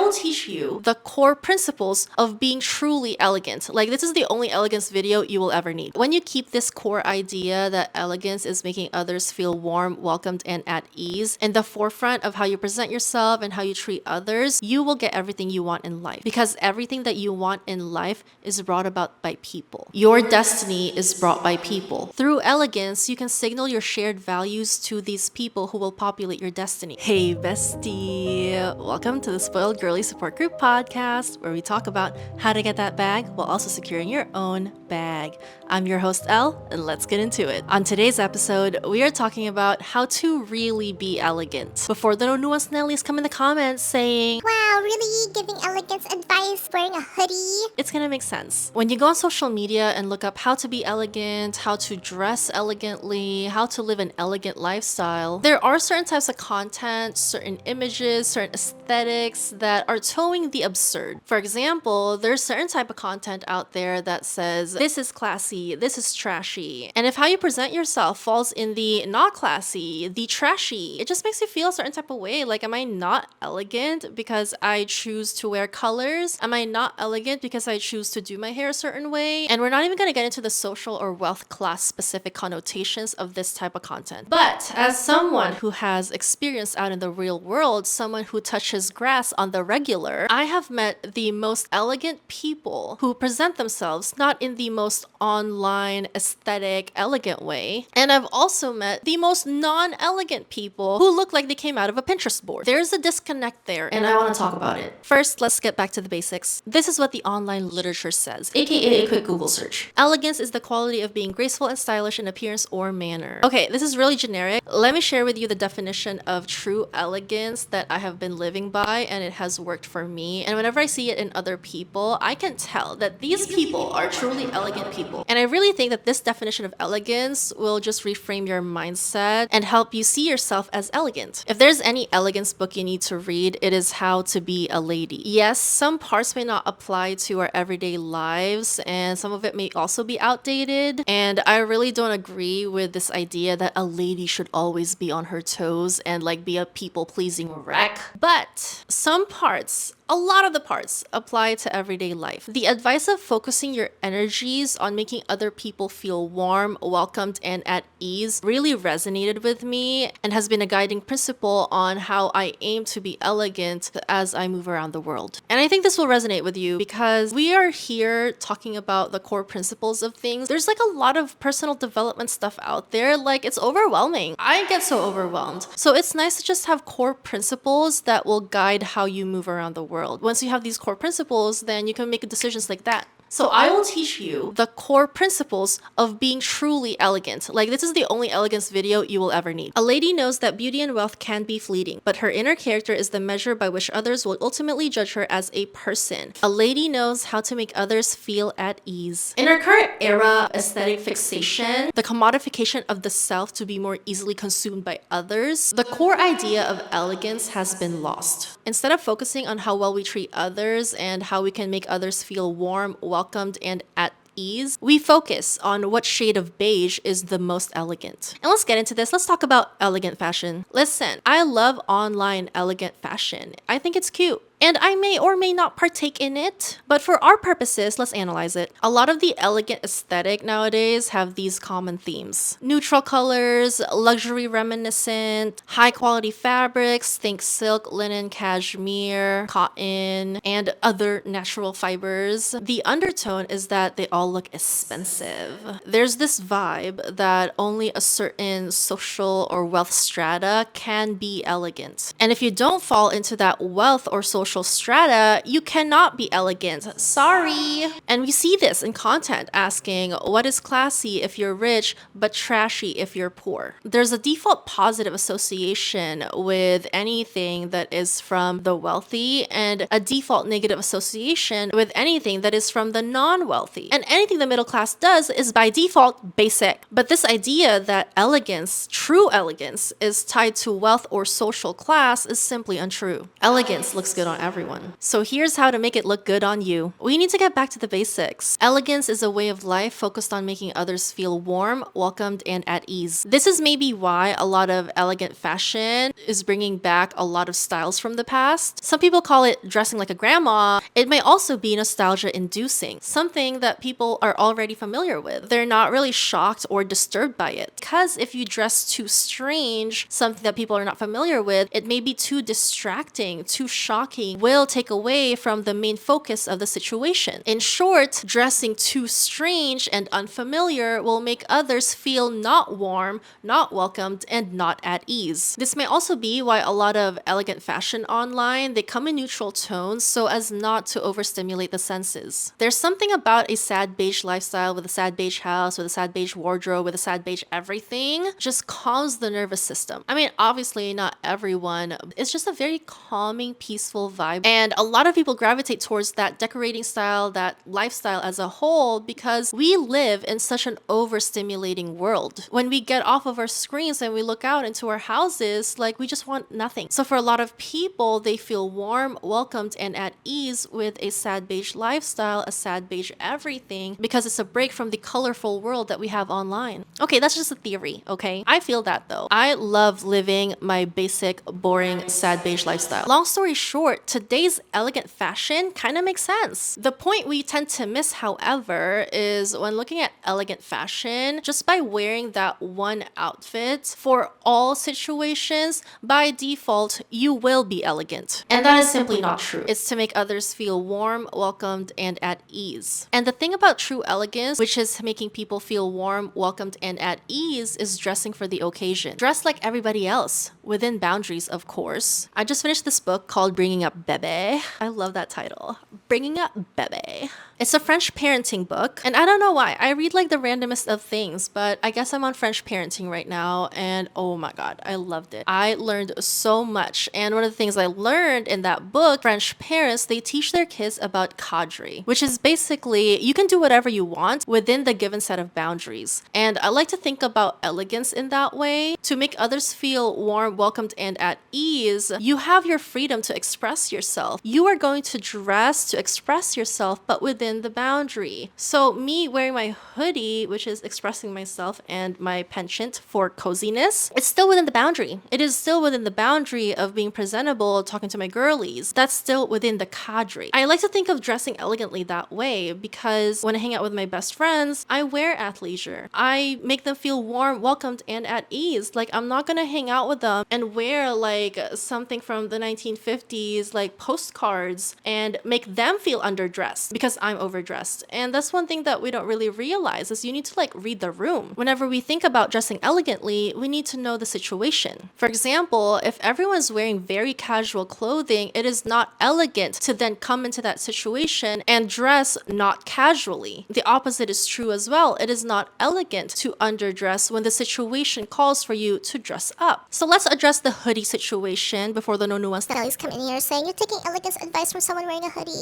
will teach you the core principles of being truly elegant. Like, this is the only elegance video you will ever need. When you keep this core idea that elegance is making others feel warm, welcomed, and at ease in the forefront of how you present yourself and how you treat others, you will get everything you want in life. Because everything that you want in life is brought about by people. Your destiny is brought by people. Through elegance, you can signal your shared values to these people who will populate your destiny. Hey bestie! Welcome to the Spoiled Girly Support Group podcast, where we talk about how to get that bag while also securing your own bag. I'm your host, Elle, and let's get into it. On today's episode, we are talking about how to really be elegant. Before the nuanced Nellies come in the comments saying, "Wow, really? Giving elegance advice, wearing a hoodie?" It's gonna make sense. When you go on social media and look up how to be elegant, how to dress elegantly, how to live an elegant lifestyle, there are certain types of content, certain images, certain aesthetics that are towing the absurd. For example, there's certain type of content out there that says, this is classy, this is trashy. And if how you present yourself falls in the not classy, the trashy, it just makes you feel a certain type of way. Like, am I not elegant because I choose to wear colors? Am I not elegant because I choose to do my hair a certain way? And we're not even going to get into the social or wealth class specific connotations of this type of content. But as someone who has experience out in the real world, someone who touches grass on the regular, I have met the most elegant people who present themselves not in the most online, aesthetic, elegant way. And I've also met the most non-elegant people who look like they came out of a Pinterest board. There's a disconnect there, and I want to talk about it. First, let's get back to the basics. This is what the online literature says, aka a quick Google search. Elegance is the quality of being graceful and stylish in appearance or manner. Okay, this is really generic. Let me share with you the definition of true elegance that I have been living by, and it has worked for me. And whenever I see it in other people, I can tell that these people are truly elegant people. And I really think that this definition of elegance will just reframe your mindset and help you see yourself as elegant. If there's any elegance book you need to read, it is How to Be a Lady. Yes, some parts may not apply to our everyday lives, and some of it may also be outdated. And I really don't agree with this idea that a lady should always be on her toes and like be a people-pleasing wreck. But some parts, a lot of the parts, apply to everyday life. The advice of focusing your energies on making other people feel warm, welcomed, and at ease really resonated with me and has been a guiding principle on how I aim to be elegant as I move around the world. And I think this will resonate with you because we are here talking about the core principles of things. There's like a lot of personal development stuff out there. Like, it's overwhelming. I get so overwhelmed. So it's nice to just have core principles that will guide how you move around the world. Once you have these core principles, then you can make decisions like that. So I will teach you the core principles of being truly elegant. Like, this is the only elegance video you will ever need. A lady knows that beauty and wealth can be fleeting, but her inner character is the measure by which others will ultimately judge her as a person. A lady knows how to make others feel at ease. In our current era, aesthetic fixation, the commodification of the self to be more easily consumed by others, the core idea of elegance has been lost. Instead of focusing on how well we treat others and how we can make others feel warm, welcomed, and at ease, we focus on what shade of beige is the most elegant. And let's get into this. Let's talk about elegant fashion. Listen, I love online elegant fashion. I think it's cute. And I may or may not partake in it, but for our purposes, let's analyze it. A lot of the elegant aesthetic nowadays have these common themes. Neutral colors, luxury reminiscent, high quality fabrics, think silk, linen, cashmere, cotton, and other natural fibers. The undertone is that they all look expensive. There's this vibe that only a certain social or wealth strata can be elegant. And if you don't fall into that wealth or social strata, you cannot be elegant. Sorry. And we see this in content asking, what is classy if you're rich, but trashy if you're poor? There's a default positive association with anything that is from the wealthy and a default negative association with anything that is from the non-wealthy. And anything the middle class does is by default basic. But this idea that elegance, true elegance, is tied to wealth or social class is simply untrue. Elegance looks good on not everyone. So here's how to make it look good on you. We need to get back to the basics. Elegance is a way of life focused on making others feel warm, welcomed, and at ease. This is maybe why a lot of elegant fashion is bringing back a lot of styles from the past. Some people call it dressing like a grandma. It may also be nostalgia inducing, something that people are already familiar with. They're not really shocked or disturbed by it. Because if you dress too strange, something that people are not familiar with, it may be too distracting, too shocking, will take away from the main focus of the situation. In short, dressing too strange and unfamiliar will make others feel not warm, not welcomed, and not at ease. This may also be why a lot of elegant fashion online, they come in neutral tones so as not to overstimulate the senses. There's something about a sad beige lifestyle with a sad beige house, with a sad beige wardrobe, with a sad beige everything, just calms the nervous system. I mean, obviously not everyone. It's just a very calming, peaceful vibe. And a lot of people gravitate towards that decorating style, that lifestyle as a whole, because we live in such an overstimulating world. When we get off of our screens and we look out into our houses, like we just want nothing. So for a lot of people, they feel warm, welcomed, and at ease with a sad beige lifestyle, a sad beige everything, because it's a break from the colorful world that we have online. Okay, that's just a theory, okay? I feel that though. I love living my basic, boring, sad beige lifestyle. Long story short, today's elegant fashion kind of makes sense. The point we tend to miss, however, is when looking at elegant fashion, just by wearing that one outfit for all situations, by default, you will be elegant. And that is simply not true. It's to make others feel warm, welcomed, and at ease. And the thing about true elegance, which is making people feel warm, welcomed, and at ease, is dressing for the occasion. Dress like everybody else, within boundaries, of course. I just finished this book called Bringing Up Bebe. I love that title. Bringing Up Bebe. It's a French parenting book, and I don't know why. I read like the randomest of things, but I guess I'm on French parenting right now, and oh my god, I loved it. I learned so much, and one of the things I learned in that book, French parents, they teach their kids about cadre, which is basically you can do whatever you want within the given set of boundaries. And I like to think about elegance in that way. To make others feel warm, welcomed, and at ease, you have your freedom to express yourself. You are going to dress to express yourself, but within the boundary. So me wearing my hoodie, which is expressing myself, and my penchant for coziness, it's still within the boundary. It is still within the boundary of being presentable, talking to my girlies. That's still within the cadre. I like to think of dressing elegantly that way because when I hang out with my best friends, I wear athleisure. I make them feel warm, welcomed, and at ease. Like I'm not gonna hang out with them and wear like something from the 1950s, like postcards, and make them feel underdressed because I'm overdressed. And that's one thing that we don't really realize is you need to like read the room. Whenever we think about dressing elegantly, we need to know the situation. For example, if everyone's wearing very casual clothing, it is not elegant to then come into that situation and dress not casually. The opposite is true as well. It is not elegant to underdress when the situation calls for you to dress up. So let's address the hoodie situation before the no nuance That always come in here saying you're taking elegance advice from someone wearing a hoodie.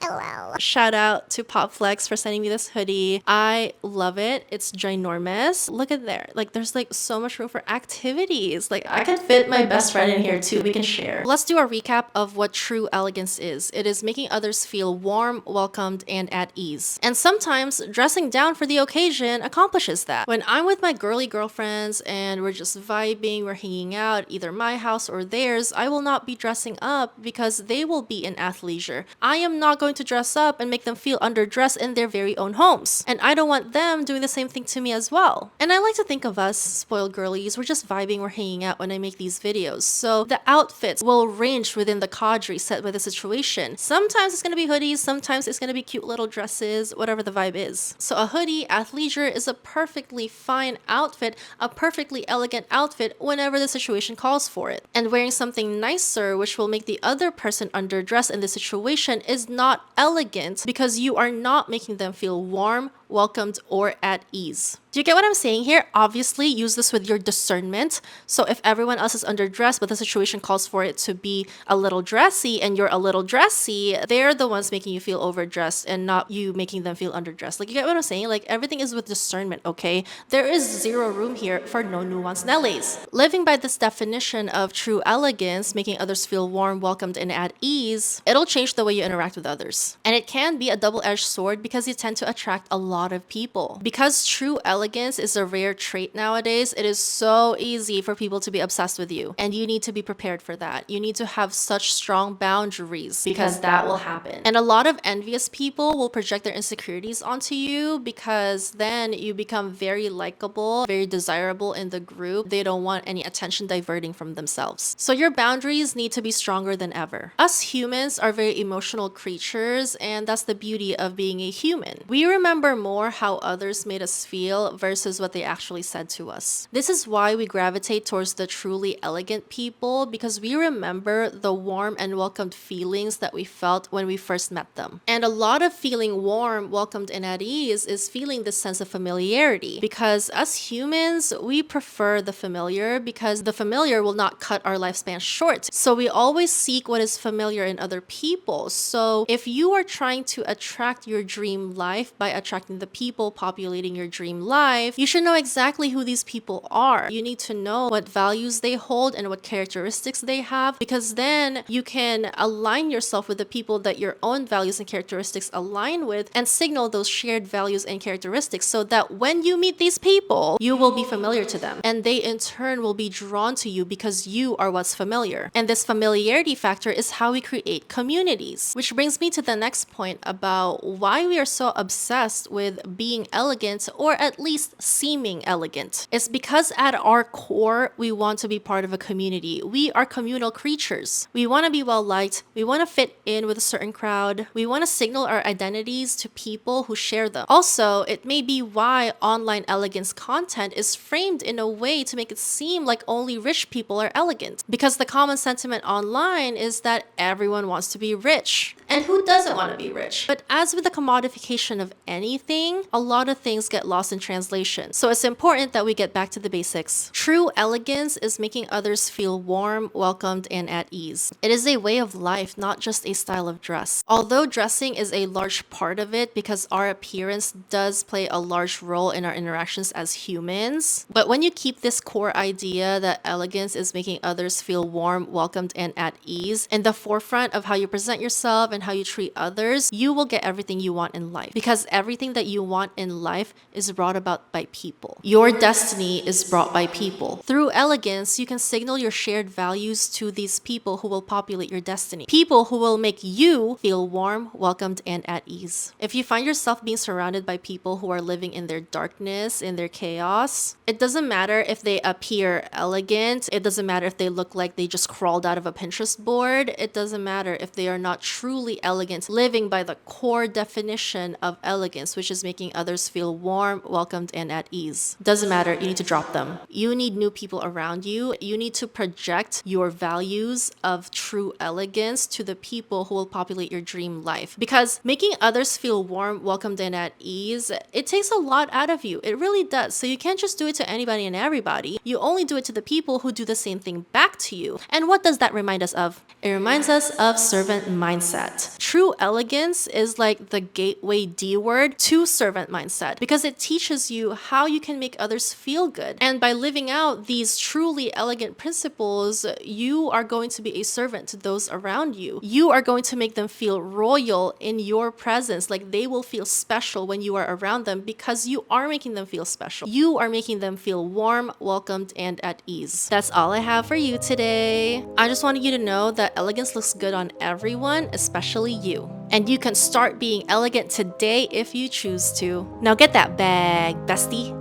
LOL. Shout out to Pop Flex for sending me this hoodie. I love it. It's ginormous. Look at there. Like there's like so much room for activities. Like I could fit my best friend in here too. We can share. Let's do a recap of what true elegance is. It is making others feel warm, welcomed, and at ease. And sometimes dressing down for the occasion accomplishes that. When I'm with my girly girlfriends and we're just vibing, we're hanging out, either my house or theirs, I will not be dressing up because they will be in athleisure. I am not going to dress up and make them feel underdressed in their very own homes. And I don't want them doing the same thing to me as well. And I like to think of us, spoiled girlies, we're just vibing, we're hanging out when I make these videos. So the outfits will range within the cadre set by the situation. Sometimes it's gonna be hoodies, sometimes it's gonna be cute little dresses, whatever the vibe is. So a hoodie, athleisure, is a perfectly fine outfit, a perfectly elegant outfit whenever the situation calls for it. And wearing something nicer, which will make the other person underdressed in the situation, is not elegant because you are not making them feel warm, welcomed, or at ease. Do you get what I'm saying here? Obviously, use this with your discernment. So if everyone else is underdressed, but the situation calls for it to be a little dressy and you're a little dressy, they're the ones making you feel overdressed and not you making them feel underdressed. Like, you get what I'm saying? Like, everything is with discernment, okay? There is zero room here for no nuance Nellies. Living by this definition of true elegance, making others feel warm, welcomed, and at ease, it'll change the way you interact with others. And it can be a double-edged sword because you tend to attract a lot of people. Because true elegance is a rare trait nowadays, it is so easy for people to be obsessed with you. And you need to be prepared for that. You need to have such strong boundaries because that will happen. And a lot of envious people will project their insecurities onto you because then you become very likable, very desirable in the group. They don't want any attention diverting from themselves. So your boundaries need to be stronger than ever. Us humans are very emotional creatures, and that's the beauty of being a human. We remember more how others made us feel versus what they actually said to us. This is why we gravitate towards the truly elegant people, because we remember the warm and welcomed feelings that we felt when we first met them. And a lot of feeling warm, welcomed, and at ease is feeling this sense of familiarity, because us humans, we prefer the familiar because the familiar will not cut our lifespan short. So we always seek what is familiar in other people. So if you are trying to attract your dream life by attracting the people populating your dream life, you should know exactly who these people are. You need to know what values they hold and what characteristics they have, because then you can align yourself with the people that your own values and characteristics align with and signal those shared values and characteristics so that when you meet these people, you will be familiar to them and they in turn will be drawn to you because you are what's familiar. And this familiarity factor is how we create communities. Which brings me to the next point about why we are so obsessed with being elegant, or at least seeming elegant. It's because at our core, we want to be part of a community. We are communal creatures. We want to be well liked. We want to fit in with a certain crowd. We want to signal our identities to people who share them. Also, it may be why online elegance content is framed in a way to make it seem like only rich people are elegant. Because the common sentiment online is that everyone wants to be rich. And who doesn't want to be rich? But as with the commodification of anything, a lot of things get lost in translation. So it's important that we get back to the basics. True elegance is making others feel warm, welcomed, and at ease. It is a way of life, not just a style of dress. Although dressing is a large part of it because our appearance does play a large role in our interactions as humans, but when you keep this core idea that elegance is making others feel warm, welcomed, and at ease in the forefront of how you present yourself and how you treat others, you will get everything you want in life. Because everything that you want in life is brought about by people. Your destiny is brought by people. Through elegance, you can signal your shared values to these people who will populate your destiny. People who will make you feel warm, welcomed, and at ease. If you find yourself being surrounded by people who are living in their darkness, in their chaos, it doesn't matter if they appear elegant. It doesn't matter if they look like they just crawled out of a Pinterest board. It doesn't matter if they are not truly elegant, living by the core definition of elegance, which is making others feel warm, welcomed, and at ease. Doesn't matter, you need to drop them. You need new people around you. You need to project your values of true elegance to the people who will populate your dream life. Because making others feel warm, welcomed, and at ease, it takes a lot out of you. It really does. So you can't just do it to anybody and everybody. You only do it to the people who do the same thing back to you. And what does that remind us of? It reminds us of servant mindset. True elegance is like the gateway D word to servant mindset because it teaches you how you can make others feel good. And by living out these truly elegant principles, you are going to be a servant to those around you. You are going to make them feel royal in your presence, like they will feel special when you are around them because you are making them feel special. You are making them feel warm, welcomed, and at ease. That's all I have for you today. I just wanted you to know that elegance looks good on everyone, especially you. And you can start being elegant today if you choose to. Now get that bag, bestie.